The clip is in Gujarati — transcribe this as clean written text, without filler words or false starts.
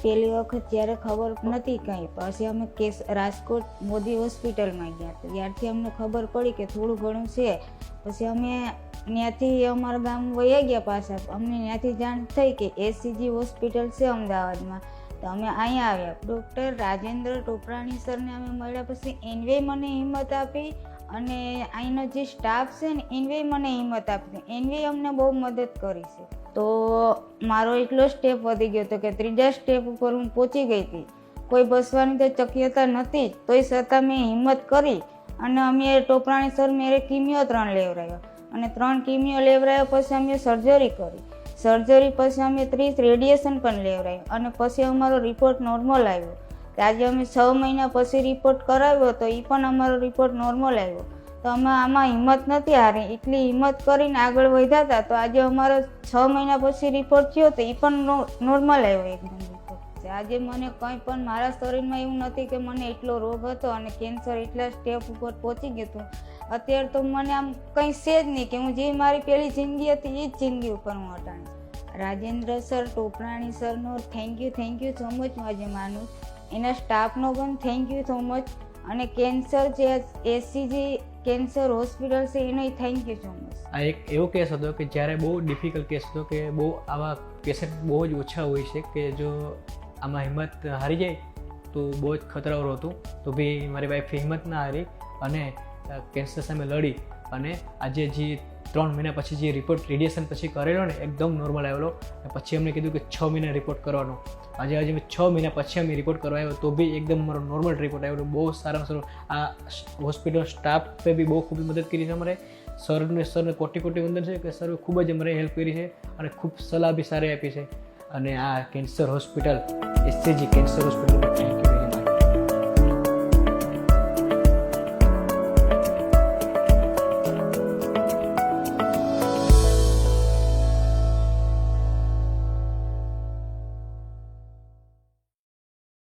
પહેલી વખત જ્યારે ખબર નથી કંઈ, પછી અમે રાજકોટ મોદી હોસ્પિટલમાં ગયા તો ત્યારથી અમને ખબર પડી કે થોડું ઘણું છે. પછી અમે ત્યાંથી અમારા ગામ વયા ગયા પાછા. અમને ત્યાંથી જાણ થઈ કે એસસીજી હોસ્પિટલ છે અમદાવાદમાં, તો અમે અહીંયા આવ્યા. ડૉક્ટર રાજેન્દ્ર ટોપરાણી સરને અમે મળ્યા પછી એનવે મને હિંમત આપી અને અહીંનો જે સ્ટાફ છે ને એનવે મને હિંમત આપી. એનવે અમને બહુ મદદ કરી છે. તો મારો એટલો સ્ટેપ વધી ગયો હતો કે 3જા સ્ટેપ ઉપર હું પહોંચી ગઈ હતી. કોઈ બસવાની તો શક્યતા નથી, તોય છતાં મેં હિંમત કરી અને અમે ટોપરાણી સર મેરે કિમિયો 3 લેવડાવ્યો અને 3 કિમિયો લેવડાવ્યા પછી અમે સર્જરી કરી. સર્જરી પછી અમે 30 રેડિયેશન પણ લેવડાવ્યું અને પછી અમારો રિપોર્ટ નોર્મલ આવ્યો. આજે અમે 6 મહિના પછી રિપોર્ટ કરાવ્યો તો એ પણ અમારો રિપોર્ટ નોર્મલ આવ્યો. તો અમે આમાં હિંમત નથી હારી, એટલી હિંમત કરીને આગળ વધ્યા હતા. તો આજે અમારો 6 મહિના પછી રિપોર્ટ થયો તો એ પણ નોર્મલ આવ્યો એકદમ રિપોર્ટ. આજે મને કંઈ પણ મારા શરીરમાં એવું નથી કે મને એટલો રોગ હતો અને કેન્સર એટલા સ્ટેપ ઉપર પહોંચી ગયું હતું. અત્યારે તો મને આમ કંઈ છે જ નહીં કે હું જે મારી પહેલી જિંદગી હતી એ જ જિંદગી ઉપર હું અટાણી. રાજેન્દ્ર સર ટોપરાણી સરનો થેન્ક યુ સો મચ હું આજે માનું. એના સ્ટાફનો પણ થેન્ક યુ સો મચ. અને કેન્સર જે એસસીજી કેન્સર હોસ્પિટલ છે એનો થેન્ક યુ સો મચ. આ એક એવો કેસ હતો કે જ્યારે બહુ ડિફિકલ્ટ કેસ હતો કે બહુ આવા પેશન્ટ બહુ જ ઓછા હોય છે કે જો આમાં હિંમત હારી જાય તો બહુ જ ખતરાવાળું હતું. તો બી મારી વાઈફે હિંમત ના હારી અને કેન્સર સામે લડી અને આજે જે 3 મહિના પછી જે રિપોર્ટ રેડિયેશન પછી કરેલો ને એકદમ નોર્મલ આવેલો. પછી અમને કીધું કે 6 મહિના રિપોર્ટ કરવાનો. આજે 6 મહિના પછી અમે રિપોર્ટ કરવા આવ્યો તો બી એકદમ મારો નોર્મલ રિપોર્ટ આવ્યો. બહુ સારામાં સારું આ હોસ્પિટલ સ્ટાફે બી બહુ ખૂબ મદદ કરી છે અમારે. સરને કોટી વંદન છે કે સર ખૂબ જ અમારે હેલ્પ કરી છે અને ખૂબ સલાહ બી સારી આપી છે. અને આ cancer hospital SCG cancer hospital thank you.